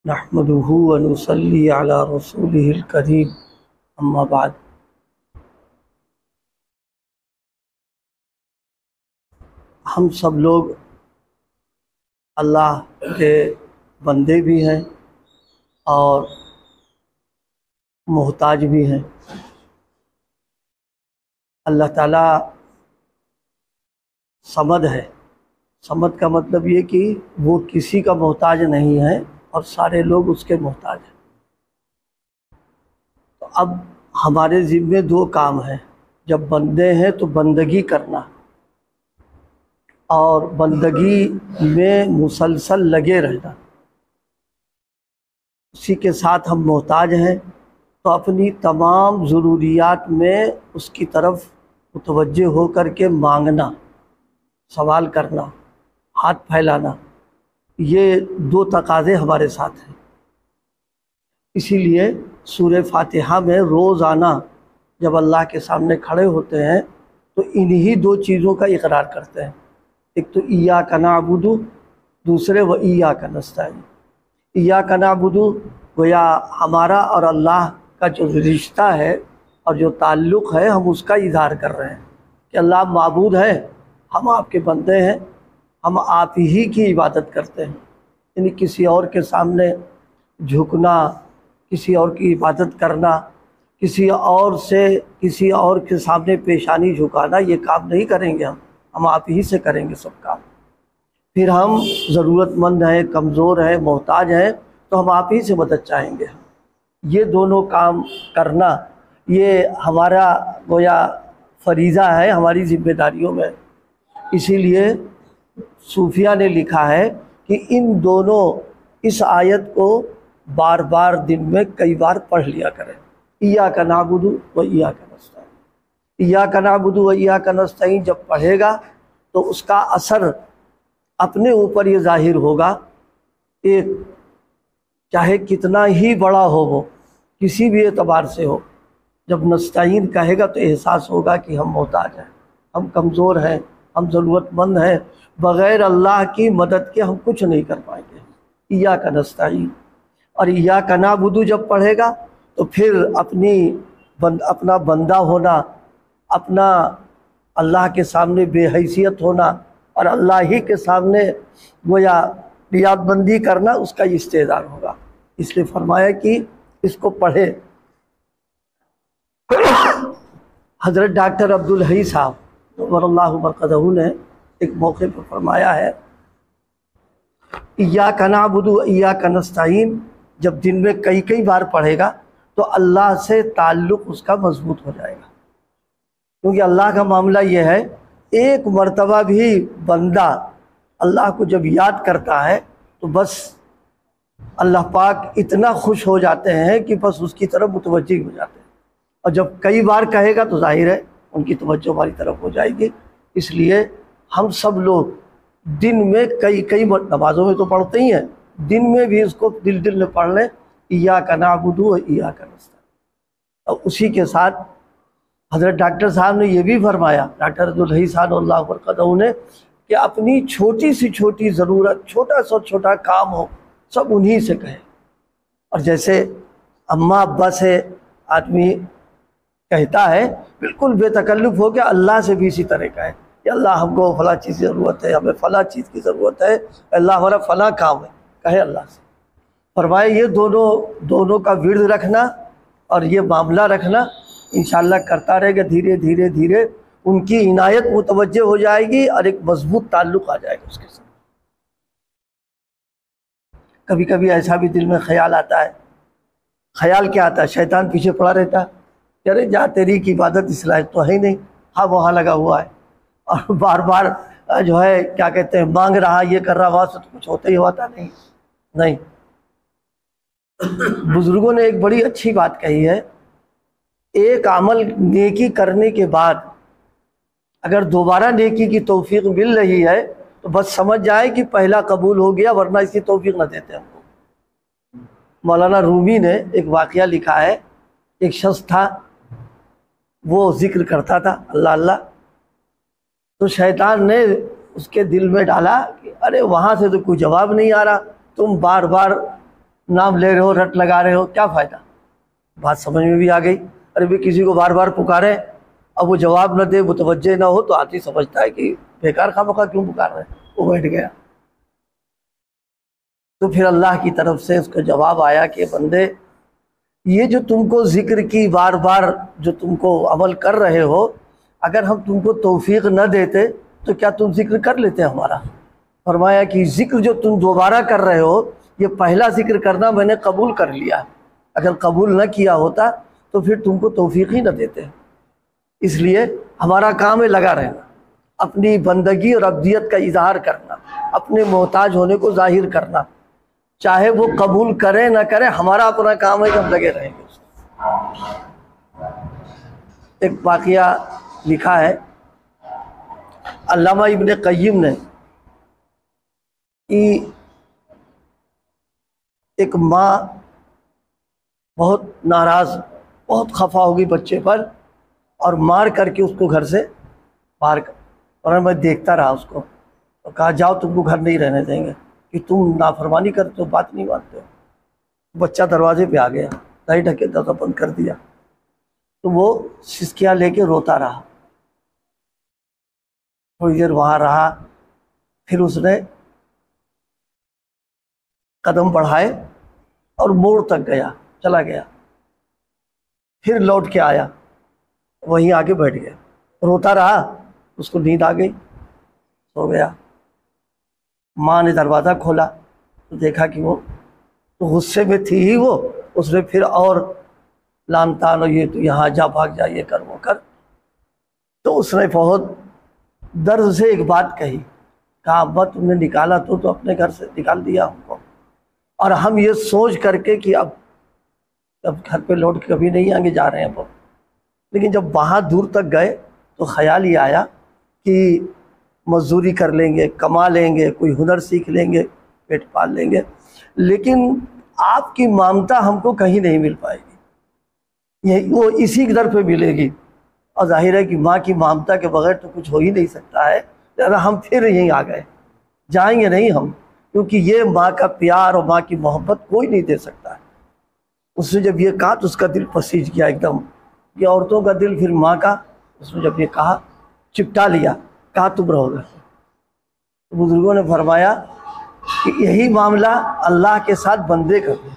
نحمده ونصلي على رسوله الكريم اما بعد۔ ہم سب لوگ اللہ کے بندے بھی ہیں اور محتاج بھی ہیں۔ اللہ تعالیٰ صمد ہے۔ صمد کا مطلب یہ کہ وہ کسی کا محتاج نہیں ہے اور سارے لوگ اس کے محتاج ہیں۔ تو اب ہمارے ذمے دو کام ہیں۔ جب بندے ہیں تو بندگی کرنا اور بندگی میں مسلسل لگے رہنا۔ اسی کے ساتھ ہم محتاج ہیں تو اپنی تمام ضروریات میں اس کی طرف متوجہ ہو کر کے مانگنا، سوال کرنا، ہاتھ پھیلانا، یہ دو تقاضے ہمارے ساتھ ہیں۔ اسی لیے سورہ فاتحہ میں روزانہ جب اللہ کے سامنے کھڑے ہوتے ہیں تو انہی دو چیزوں کا اقرار کرتے ہیں۔ ایک تو ایاک نعبد، دوسرے و ایاک نستعین۔ ایاک نعبد گویا ہمارا اور اللہ کا جو رشتہ ہے اور جو تعلق ہے، ہم اس کا اظہار کر رہے ہیں کہ اللہ معبود ہے، ہم آپ کے بندے ہیں، ہم آپ ہی کی عبادت کرتے ہیں۔ یعنی کسی اور کے سامنے جھکنا، کسی اور کی عبادت کرنا، کسی اور کے سامنے پیشانی جھکانا، یہ کام نہیں کریں گے۔ ہم آپ ہی سے کریں گے سب کام۔ پھر ہم ضرورت مند ہیں، کمزور ہیں، محتاج ہیں تو ہم آپ ہی سے مدد چاہیں گے۔ یہ دونوں کام کرنا یہ ہمارا گویا فریضہ ہے، ہماری ذمہ داریوں میں۔ اسی لیے صوفیہ نے لکھا ہے کہ اس آیت کو بار بار دن میں کئی بار پڑھ لیا کریں۔ ایاک نعبد و ایاک نستعین، ایاک نعبد و ایاک نستعین جب پڑھے گا تو اس کا اثر اپنے اوپر یہ ظاہر ہوگا کہ چاہے کتنا ہی بڑا ہو، وہ کسی بھی اعتبار سے ہو، جب نستعین کہے گا تو احساس ہوگا کہ ہم محتاج ہیں، ہم کمزور ہیں، ہم ضرورت مند ہیں، بغیر اللہ کی مدد کے ہم کچھ نہیں کر پائیں گے۔ ایاک نستعین اور ایاک نعبد جب پڑھے گا تو پھر اپنا بندہ ہونا، اپنا اللہ کے سامنے بے حیثیت ہونا اور اللہ ہی کے سامنے گویا ریاض بندی کرنا، اس کا استعداد ہوگا۔ اس لیے فرمایا کہ اس کو پڑھے۔ حضرت ڈاکٹر عبدالحی صاحب نور اللہ مرقدہ نے ایک موقع پر فرمایا ہے، ایاک نعبد و ایاک نستعین جب دن میں کئی بار پڑھے گا تو اللہ سے تعلق اس کا مضبوط ہو جائے گا۔ کیونکہ اللہ کا معاملہ یہ ہے، ایک مرتبہ بھی بندہ اللہ کو جب یاد کرتا ہے تو بس اللہ پاک اتنا خوش ہو جاتے ہیں کہ بس اس کی طرف متوجہ ہو جاتے ہیں، اور جب کئی بار کہے گا تو ظاہر ہے ان کی توجہ ہماری طرف ہو جائے گی۔ اس لیے ہم سب لوگ دن میں کئی نمازوں میں تو پڑھتے ہی ہیں، دن میں بھی اس کو دل میں پڑھ لیں، ایاک نعبد و ایاک نستعین۔ اور اسی کے ساتھ حضرت ڈاکٹر صاحب نے یہ بھی فرمایا، ڈاکٹر عبدالحی صاحب اللہ برکتہ نے، کہ اپنی چھوٹی سی چھوٹی ضرورت، چھوٹا سا چھوٹا کام ہو، سب انہی سے کہیں۔ اور جیسے اماں ابا سے آدمی کہتا ہے، بالکل بے تکلف ہو کے اللہ سے بھی اسی طرح کہے کہ اللہ ہم کو فلاں چیز کی ضرورت ہے، ہمیں فلاں چیز کی ضرورت ہے، اللہ ہمارا فلاں کام ہے، کہے اللہ سے۔ فرمائے یہ دونوں کا ورد رکھنا اور یہ معاملہ رکھنا انشاءاللہ کرتا رہے گا، دھیرے دھیرے ان کی عنایت متوجہ ہو جائے گی اور ایک مضبوط تعلق آ جائے گا اس کے ساتھ۔ کبھی کبھی ایسا بھی دل میں خیال آتا ہے۔ خیال کیا آتا ہے؟ شیطان پیچھے پڑا رہتا ہے کہ ارے جا تیری کی عبادت اس لائق تو ہے ہی نہیں، ہاں وہاں لگا ہوا ہے، اور بار بار جو ہے کیا کہتے ہیں مانگ رہا، یہ کر رہا، وہاں سے تو کچھ ہوتا ہی ہوتا نہیں۔ بزرگوں نے ایک بڑی اچھی بات کہی ہے، ایک عمل نیکی کرنے کے بعد اگر دوبارہ نیکی کی توفیق مل رہی ہے تو بس سمجھ جائے کہ پہلا قبول ہو گیا، ورنہ اس کی توفیق نہ دیتے ہم کو۔ مولانا رومی نے ایک واقعہ لکھا ہے، ایک شخص تھا، وہ ذکر کرتا تھا اللہ اللہ، تو شیطان نے اس کے دل میں ڈالا کہ ارے وہاں سے تو کوئی جواب نہیں آ رہا، تم بار بار نام لے رہے ہو، رٹ لگا رہے ہو، کیا فائدہ؟ بات سمجھ میں بھی آ گئی۔ ارے بھی کسی کو بار بار پکارے، اب وہ جواب نہ دے، متوجہ نہ ہو، تو آدمی سمجھتا ہے کہ بیکار خواہ کیوں پکار رہے ہیں، وہ بیٹھ گیا۔ تو پھر اللہ کی طرف سے اس کا جواب آیا کہ بندے، یہ جو تم کو ذکر کی بار بار جو تم کو عمل کر رہے ہو، اگر ہم تم کو توفیق نہ دیتے تو کیا تم ذکر کر لیتے ہمارا؟ فرمایا کہ ذکر جو تم دوبارہ کر رہے ہو، یہ پہلا ذکر کرنا میں نے قبول کر لیا، اگر قبول نہ کیا ہوتا تو پھر تم کو توفیق ہی نہ دیتے۔ اس لیے ہمارا کام ہے لگا رہنا، اپنی بندگی اور عبدیت کا اظہار کرنا، اپنے محتاج ہونے کو ظاہر کرنا، چاہے وہ قبول کرے نہ کرے، ہمارا اپنا کام ہے کہ ہم لگے رہیں گے۔ ایک واقعہ لکھا ہے علامہ ابن قیم نے کہ ایک ماں بہت ناراض، بہت خفا ہوگی بچے پر، اور مار کر کے اس کو گھر سے باہر کر، اور میں دیکھتا رہا اس کو، اور کہا جاؤ تم کو گھر نہیں رہنے دیں گے کہ تم نافرمانی کرتے ہو، بات نہیں مانتے ہو۔ بچہ دروازے پہ آ گیا، دائی ڈھکے دروازہ بند کر دیا، تو وہ سسکیاں لے کے روتا رہا، تھوڑی دیر وہاں رہا، پھر اس نے قدم بڑھائے اور موڑ تک گیا، چلا گیا، پھر لوٹ کے آیا، وہیں آگے بیٹھ گیا، روتا رہا، اس کو نیند آ گئی، سو گیا۔ ماں نے دروازہ کھولا تو دیکھا کہ وہ تو غصے میں تھی ہی، وہ اس نے پھر اور لان تان، اور یہ تو یہاں جا، بھاگ جا، یہ کر وہ کر۔ تو اس نے بہت درد سے ایک بات کہی، کہا ابا تم نے نکالا تو اپنے گھر سے نکال دیا ہم کو، اور ہم یہ سوچ کر کے کہ اب گھر پہ لوٹ کے کبھی نہیں آئیں گے، جا رہے ہیں اب۔ لیکن جب وہاں دور تک گئے تو خیال یہ آیا کہ مزدوری کر لیں گے، کما لیں گے، کوئی ہنر سیکھ لیں گے، پیٹ پال لیں گے، لیکن آپ کی ممتا ہم کو کہیں نہیں مل پائے گی، یہ وہ اسی در پہ ملے گی، اور ظاہر ہے کہ ماں کی ممتا کے بغیر تو کچھ ہو ہی نہیں سکتا ہے، لہذا ہم پھر یہیں آ گئے، جائیں گے نہیں ہم، کیونکہ یہ ماں کا پیار اور ماں کی محبت کوئی نہیں دے سکتا ہے۔ اس نے جب یہ کہا تو اس کا دل پسیج گیا ایک دم، یہ عورتوں کا دل پھر ماں کا، اس نے جب یہ کہا چپٹا لیا، کہا تم رہو گے۔ بزرگوں نے فرمایا کہ یہی معاملہ اللہ کے ساتھ بندے کا ہے،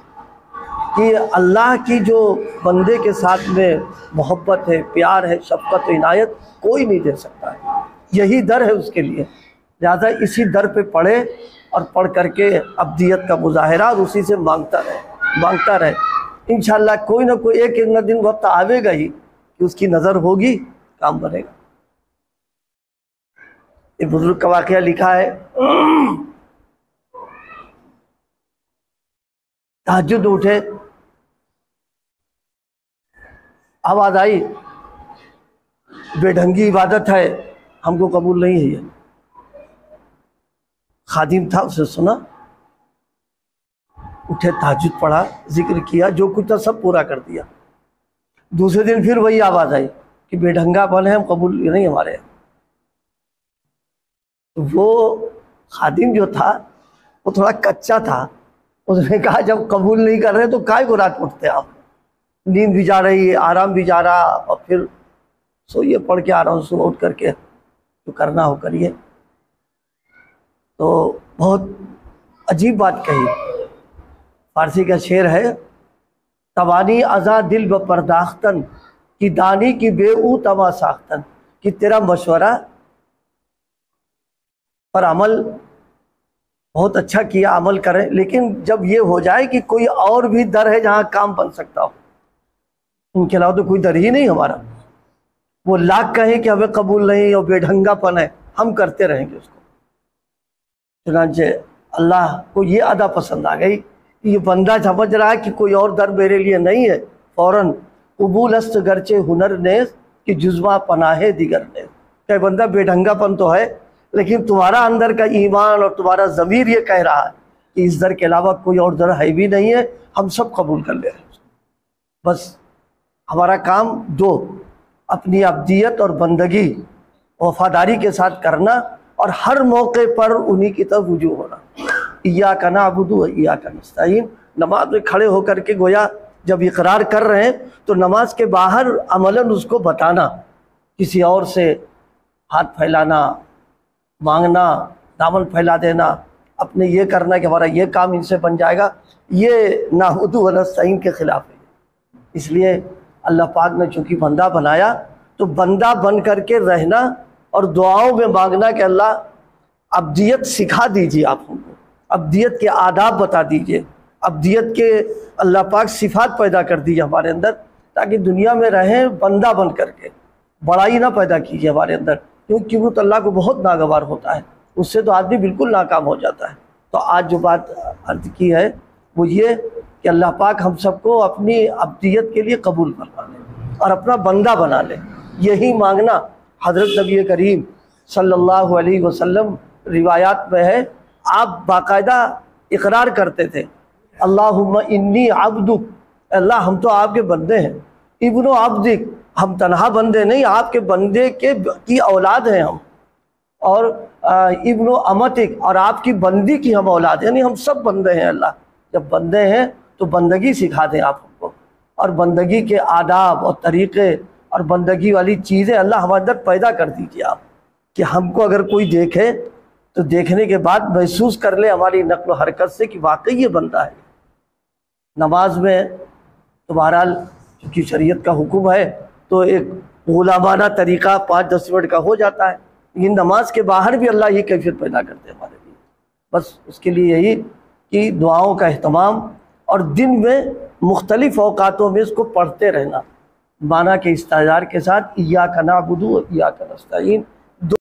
کہ اللہ کی جو بندے کے ساتھ میں محبت ہے، پیار ہے، شفقت و عنایت کوئی نہیں دے سکتا ہے، یہی در ہے اس کے لیے، لہٰذا اسی در پہ پڑھے اور پڑھ کر کے عبدیت کا مظاہرہ، اور اسی سے مانگتا رہے، انشاءاللہ کوئی نہ کوئی ایک نہ دن وقت آوے گا ہی کہ اس کی نظر ہوگی، کام بنے گا۔ ایک بزرگ کا واقعہ لکھا ہے، تہجد اٹھے، آواز آئی بے ڈھنگی عبادت ہے، ہم کو قبول نہیں ہے یہ۔ خادم تھا، اسے سنا، اٹھے، تہجد پڑھا، ذکر کیا، جو کچھ تھا سب پورا کر دیا۔ دوسرے دن پھر وہی آواز آئی کہ بے ڈھنگا پن ہے، ہم قبول نہیں ہمارے یہاں۔ وہ خادم جو تھا وہ تھوڑا کچا تھا، اس نے کہا جب قبول نہیں کر رہے تو کائے کو رات اٹھتے آپ، نیند بھی جا رہی ہے، آرام بھی جا رہا، اور پھر سوئیے، پڑھ کے آرام سے اٹھ کر کے جو کرنا ہو کریے۔ تو بہت عجیب بات کہی، فارسی کا شعر ہے، توانی ازا دل بپرداختن کی دانی کی بے او تما ساختن، کہ تیرا مشورہ پر عمل بہت اچھا کیا، عمل کریں، لیکن جب یہ ہو جائے کہ کوئی اور بھی در ہے جہاں کام بن سکتا ہو، ان کے علاوہ تو کوئی در ہی نہیں ہمارا، وہ لاکھ کہیں کہ ہمیں قبول نہیں اور بے ڈھنگا پن ہے، ہم کرتے رہیں گے اس کو۔ چنانچہ اللہ کو یہ ادا پسند آ گئی کہ یہ بندہ سمجھ رہا ہے کہ کوئی اور در میرے لیے نہیں ہے، فوراً قبول است گرچہ ہنر نیز کہ جزوہ پناہ دیگر نیز، کہ بندہ بے ڈھنگا پن تو ہے، لیکن تمہارا اندر کا ایمان اور تمہارا ضمیر یہ کہہ رہا ہے کہ اس در کے علاوہ کوئی اور در ہے بھی نہیں ہے، ہم سب قبول کر لے رہے ہیں۔ بس ہمارا کام دو، اپنی عبدیت اور بندگی وفاداری کے ساتھ کرنا، اور ہر موقع پر انہی کی طرف رجوع ہونا۔ ایاک نعبد و ایاک نستعین، نماز میں کھڑے ہو کر کے گویا جب اقرار کر رہے ہیں تو نماز کے باہر عملاً اس کو بتانا، کسی اور سے ہاتھ پھیلانا، مانگنا، دامن پھیلا دینا، اپنے یہ کرنا کہ ہمارا یہ کام ان سے بن جائے گا، یہ نحمد و نستعین کے خلاف ہے۔ اس لیے اللہ پاک نے چونکہ بندہ بنایا تو بندہ بن کر کے رہنا اور دعاؤں میں مانگنا کہ اللہ عبدیت سکھا دیجیے، آپ ہم کو عبدیت کے آداب بتا دیجیے، عبدیت کے اللہ پاک صفات پیدا کر دیجیے ہمارے اندر، تاکہ دنیا میں رہیں بندہ بن کر کے، بڑائی نہ پیدا کیجیے ہمارے اندر، کیونکہ کبر تو اللہ کو بہت ناگوار ہوتا ہے، اس سے تو آدمی بالکل ناکام ہو جاتا ہے۔ تو آج جو بات عرض کی ہے وہ یہ کہ اللہ پاک ہم سب کو اپنی عبدیت کے لیے قبول فرما لے اور اپنا بندہ بنا لے، یہی مانگنا حضرت نبی کریم صلی اللہ علیہ وسلم روایات میں ہے، آپ باقاعدہ اقرار کرتے تھے، اللہم انی عبدک، اللہ ہم تو آپ کے بندے ہیں، ابن عبدک، ہم تنہا بندے نہیں، آپ کے بندے کی اولاد ہیں ہم، اور ابن امتک، اور آپ کی بندی کی ہم اولاد ہیں، یعنی ہم سب بندے ہیں اللہ، جب بندے ہیں تو بندگی سکھا دیں آپ ہم کو، اور بندگی کے آداب اور طریقے اور بندگی والی چیزیں اللہ ہمارے اندر پیدا کر دیجیے آپ، کہ ہم کو اگر کوئی دیکھے تو دیکھنے کے بعد محسوس کر لے ہماری نقل و حرکت سے کہ واقعی یہ بندہ ہے۔ نماز میں تو بہرحال چونکہ شریعت کا حکم ہے تو ایک غلامانہ طریقہ 5-10 منٹ کا ہو جاتا ہے، لیکن نماز کے باہر بھی اللہ یہ کیفیت پیدا کرتے ہیں ہمارے لیے، بس اس کے لیے یہی کہ دعاؤں کا اہتمام اور دن میں مختلف اوقاتوں میں اس کو پڑھتے رہنا، معنی کے استعار کے ساتھ ایاک نعبد و ایاک نستعین،